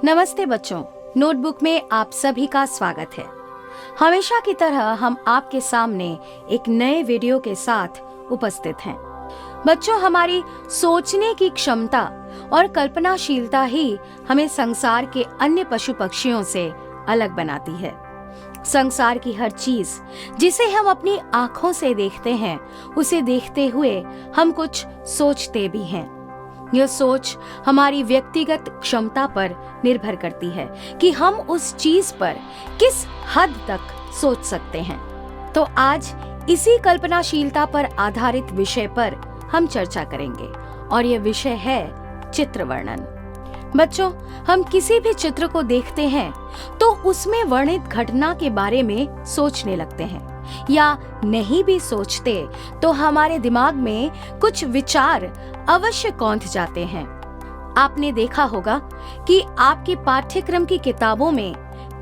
नमस्ते बच्चों, नोटबुक में आप सभी का स्वागत है। हमेशा की तरह हम आपके सामने एक नए वीडियो के साथ उपस्थित हैं। बच्चों, हमारी सोचने की क्षमता और कल्पनाशीलता ही हमें संसार के अन्य पशु पक्षियों से अलग बनाती है। संसार की हर चीज जिसे हम अपनी आंखों से देखते हैं, उसे देखते हुए हम कुछ सोचते भी हैं। यह सोच हमारी व्यक्तिगत क्षमता पर निर्भर करती है कि हम उस चीज पर किस हद तक सोच सकते हैं। तो आज इसी कल्पनाशीलता पर आधारित विषय पर हम चर्चा करेंगे और यह विषय है चित्र वर्णन। बच्चों, हम किसी भी चित्र को देखते हैं तो उसमें वर्णित घटना के बारे में सोचने लगते हैं, या नहीं भी सोचते तो हमारे दिमाग में कुछ विचार अवश्य कौंध जाते हैं। आपने देखा होगा कि आपके पाठ्यक्रम की किताबों में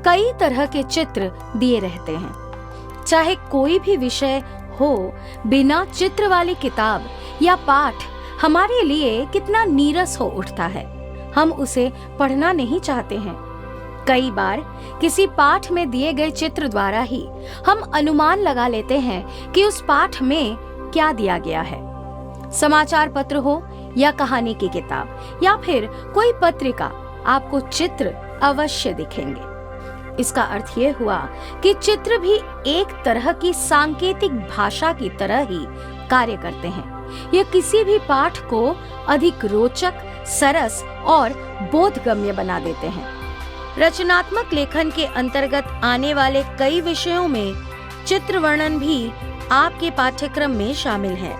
कई तरह के चित्र दिए रहते हैं। चाहे कोई भी विषय हो, बिना चित्र वाली किताब या पाठ हमारे लिए कितना नीरस हो उठता है। हम उसे पढ़ना नहीं चाहते हैं। कई बार किसी पाठ में दिए गए चित्र द्वारा ही हम अनुमान लगा लेते हैं कि उस पाठ में क्या दिया गया है। समाचार पत्र हो या कहानी की किताब या फिर कोई पत्रिका, आपको चित्र अवश्य दिखेंगे। इसका अर्थ ये हुआ कि चित्र भी एक तरह की सांकेतिक भाषा की तरह ही कार्य करते हैं। ये किसी भी पाठ को अधिक रोचक, सरस और बोधगम्य बना देते हैं। रचनात्मक लेखन के अंतर्गत आने वाले कई विषयों में चित्र वर्णन भी आपके पाठ्यक्रम में शामिल है।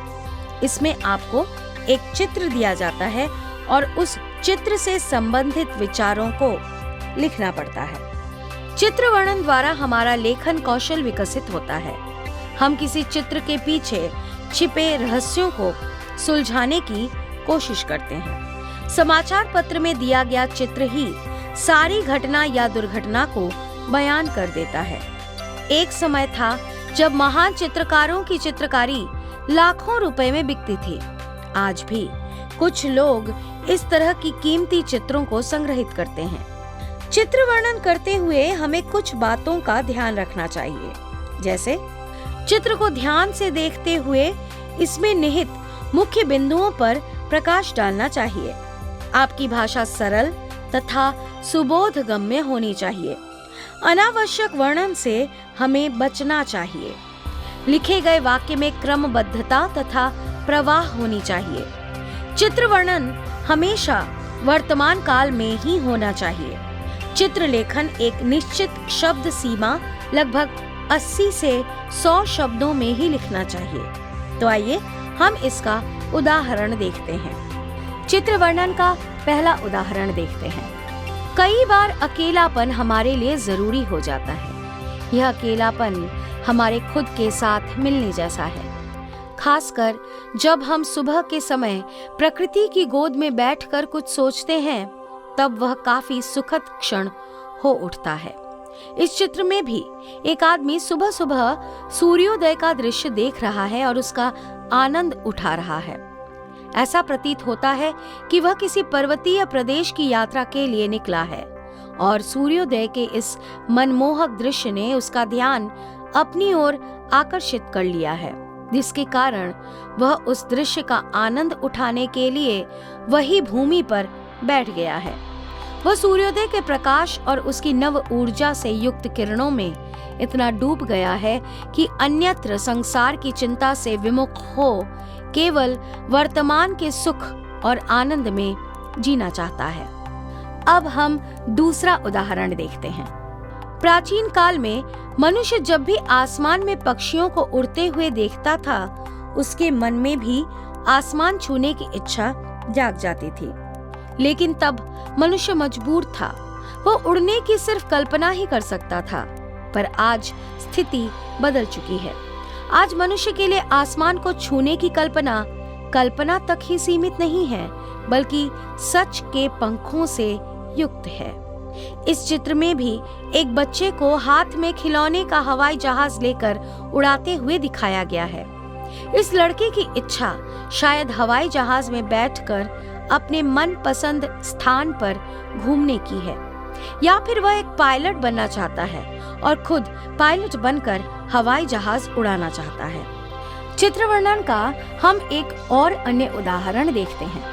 इसमें आपको एक चित्र दिया जाता है और उस चित्र से संबंधित विचारों को लिखना पड़ता है। चित्र वर्णन द्वारा हमारा लेखन कौशल विकसित होता है। हम किसी चित्र के पीछे छिपे रहस्यों को सुलझाने की कोशिश करते हैं। समाचार पत्र में दिया गया चित्र ही सारी घटना या दुर्घटना को बयान कर देता है। एक समय था जब महान चित्रकारों की चित्रकारी लाखों रुपए में बिकती थी। आज भी कुछ लोग इस तरह की कीमती चित्रों को संग्रहित करते हैं। चित्र वर्णन करते हुए हमें कुछ बातों का ध्यान रखना चाहिए, जैसे चित्र को ध्यान से देखते हुए इसमें निहित मुख्य बिंदुओं पर प्रकाश डालना चाहिए। आपकी भाषा सरल तथा सुबोधगम्य होनी चाहिए। अनावश्यक वर्णन से हमें बचना चाहिए। लिखे गए वाक्य में क्रमबद्धता तथा प्रवाह होनी चाहिए। चित्र वर्णन हमेशा वर्तमान काल में ही होना चाहिए। चित्रलेखन एक निश्चित शब्द सीमा लगभग 80 से 100 शब्दों में ही लिखना चाहिए। तो आइए हम इसका उदाहरण देखते हैं। चित्र वर्णन का पहला उदाहरण देखते हैं। कई बार अकेलापन हमारे लिए जरूरी हो जाता है। यह अकेलापन हमारे खुद के साथ मिलने जैसा है। खासकर जब हम सुबह के समय प्रकृति की गोद में बैठकर कुछ सोचते हैं, तब वह काफी सुखद क्षण हो उठता है। इस चित्र में भी एक आदमी सुबह सुबह सूर्योदय का दृश्य देख रहा है और उसका आनंद उठा रहा है। ऐसा प्रतीत होता है कि वह किसी पर्वतीय प्रदेश की यात्रा के लिए निकला है और सूर्योदय के इस मनमोहक दृश्य ने उसका ध्यान अपनी ओर आकर्षित कर लिया है, जिसके कारण वह उस दृश्य का आनंद उठाने के लिए वही भूमि पर बैठ गया है। वह सूर्योदय के प्रकाश और उसकी नव ऊर्जा से युक्त किरणों में इतना डूब गया है कि अन्यत्र संसार की चिंता से विमुख हो केवल वर्तमान के सुख और आनंद में जीना चाहता है। अब हम दूसरा उदाहरण देखते हैं। प्राचीन काल में मनुष्य जब भी आसमान में पक्षियों को उड़ते हुए देखता था, उसके मन में भी आसमान छूने की इच्छा जाग जाती थी। लेकिन तब मनुष्य मजबूर था। वो उड़ने की सिर्फ कल्पना ही कर सकता था। पर आज स्थिति बदल चुकी है। आज मनुष्य के लिए आसमान को छूने की कल्पना तक ही सीमित नहीं है, बल्कि सच के पंखों से युक्त है। इस चित्र में भी एक बच्चे को हाथ में खिलौने का हवाई जहाज लेकर उड़ाते हुए दिखाया गया है। इस लड़के की इच्छा शायद हवाई जहाज में बैठकर अपने मनपसंद स्थान पर घूमने की है। या फिर वह एक पायलट बनना चाहता है और खुद पायलट बनकर हवाई जहाज उड़ाना चाहता है। चित्र वर्णन का हम एक और अन्य उदाहरण देखते हैं।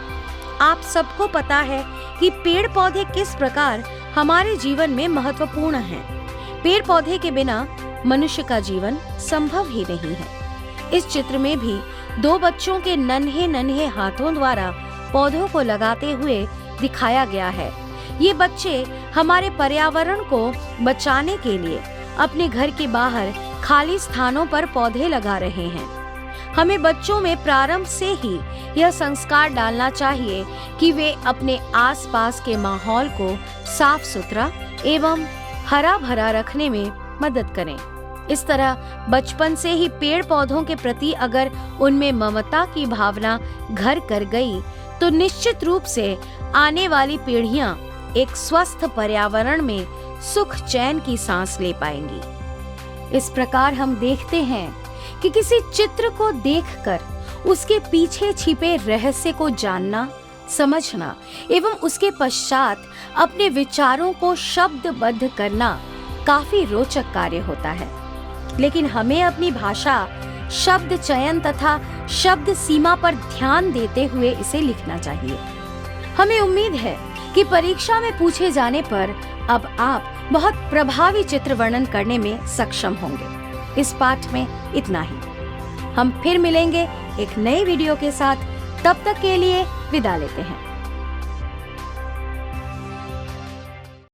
आप सबको पता है कि पेड़ पौधे किस प्रकार हमारे जीवन में महत्वपूर्ण हैं। पेड़ पौधे के बिना मनुष्य का जीवन संभव ही नहीं है। इस चित्र में भी दो बच्चों के नन्हे नन्हे हाथों द्वारा पौधों को लगाते हुए दिखाया गया है। ये बच्चे हमारे पर्यावरण को बचाने के लिए अपने घर के बाहर खाली स्थानों पर पौधे लगा रहे हैं। हमें बच्चों में प्रारंभ से ही यह संस्कार डालना चाहिए कि वे अपने आसपास के माहौल को साफ सुथरा एवं हरा भरा रखने में मदद करें। इस तरह बचपन से ही पेड़ पौधों के प्रति अगर उनमें ममता की भावना घर कर गई तो निश्चित रूप से आने वाली पीढ़ियां एक स्वस्थ पर्यावरण में सुख चैन की सांस ले पाएंगी। इस प्रकार हम देखते हैं कि किसी चित्र को देखकर उसके पीछे छिपे रहस्य को जानना, समझना एवं उसके पश्चात अपने विचारों को शब्दबद्ध करना काफी रोचक कार्य होता है। लेकिन हमें अपनी भाषा, शब्द चयन तथा शब्द सीमा पर ध्यान देते हुए इसे लिखना चाहिए। हमें उम्मीद है कि परीक्षा में पूछे जाने पर अब आप बहुत प्रभावी चित्र वर्णन करने में सक्षम होंगे। इस पाठ में इतना ही। हम फिर मिलेंगे एक नई वीडियो के साथ। तब तक के लिए विदा लेते हैं।